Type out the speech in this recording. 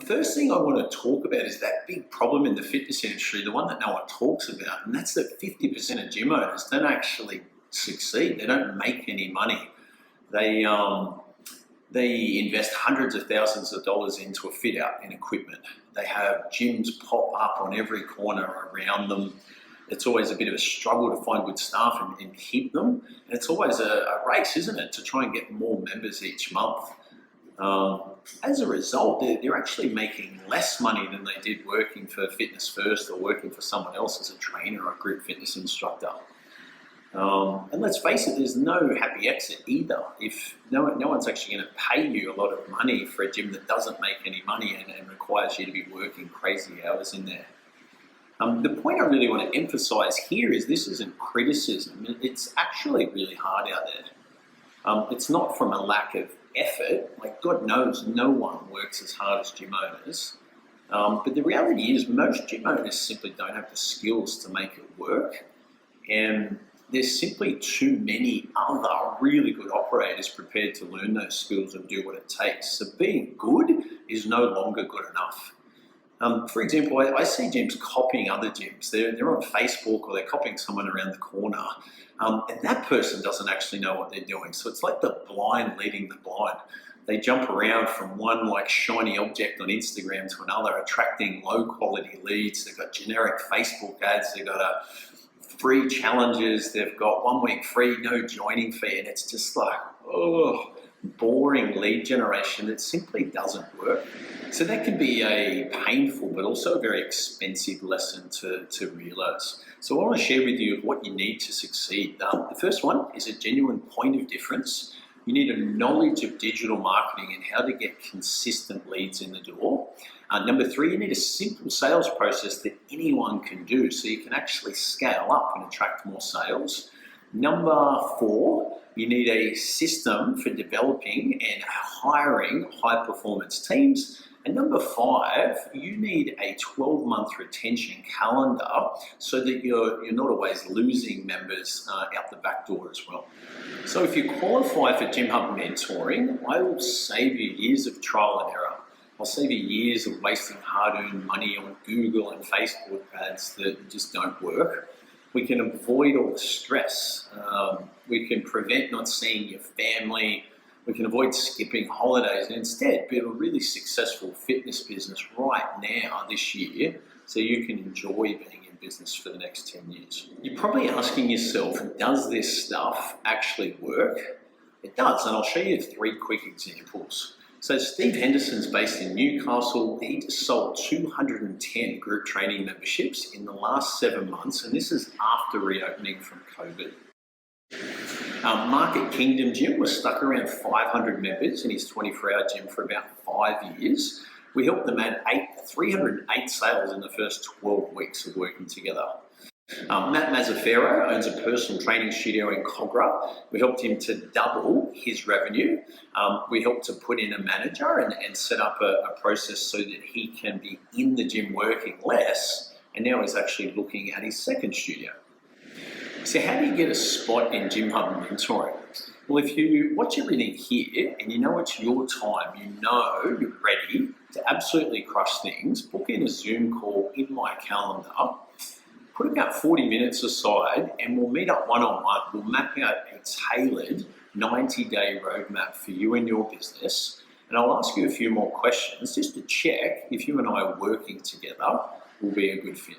The first thing I want to talk about is that big problem in the fitness industry, the one that no one talks about, and that's that 50% of gym owners don't actually succeed. They don't make any money. They invest hundreds of thousands of dollars into a fit out and equipment. They have gyms pop up on every corner around them. It's always a bit of a struggle to find good staff and keep them. And it's always a race, isn't it, to try and get more members each month. As a result, they're actually making less money than they did working for Fitness First or working for someone else as a trainer or a group fitness instructor. And let's face it, there's no happy exit either. If no one's actually going to pay you a lot of money for a gym that doesn't make any money and requires you to be working crazy hours in there. The point I really want to emphasize here is this isn't criticism. It's actually really hard out there. It's not from a lack of effort. Like, God knows no one works as hard as gym owners. But the reality is most gym owners simply don't have the skills to make it work. And there's simply too many other really good operators prepared to learn those skills and do what it takes. So being good is no longer good enough. For example, I see gyms copying other gyms. They're on Facebook or they're copying someone around the corner. And that person doesn't actually know what they're doing. So it's like the blind leading the blind. They jump around from one like shiny object on Instagram to another, attracting low quality leads. They've got generic Facebook ads. They've got free challenges. They've got 1 week free, no joining fee. And it's just like, boring lead generation that simply doesn't work. So that can be a painful but also a very expensive lesson to realize. So I want to share with you what you need to succeed. The first one is a genuine point of difference. You need a knowledge of digital marketing and how to get consistent leads in the door. Number 3, you need a simple sales process that anyone can do so you can actually scale up and attract more sales. Number 4, you need a system for developing and hiring high-performance teams. And number 5, you need a 12-month retention calendar so that you're not always losing members out the back door as well. So if you qualify for Gym Hub mentoring, I will save you years of trial and error. I'll save you years of wasting hard-earned money on Google and Facebook ads that just don't work. We can avoid all the stress. We can prevent not seeing your family. We can avoid skipping holidays and instead build a really successful fitness business right now this year so you can enjoy being in business for the next 10 years. You're probably asking yourself, does this stuff actually work? It does, and I'll show you 3 quick examples. So Steve Henderson's based in Newcastle. He just sold 210 group training memberships in the last 7 months, and this is after reopening from COVID. Market Kingdom Gym was stuck around 500 members in his 24-hour gym for about 5 years. We helped them add 308 sales in the first 12 weeks of working together. Matt Mazzaferro owns a personal training studio in Kogarah. We helped him to double his revenue. We helped to put in a manager and set up a process so that he can be in the gym working less, and now he's actually looking at his second studio. So how do you get a spot in Gym Hub mentoring? Well, if you watch everything here and you know it's your time, you know you're ready to absolutely crush things, book in a Zoom call in my calendar, put about 40 minutes aside and we'll meet up one-on-one. We'll map out a tailored 90-day roadmap for you and your business. And I'll ask you a few more questions just to check if you and I are working together will be a good fit.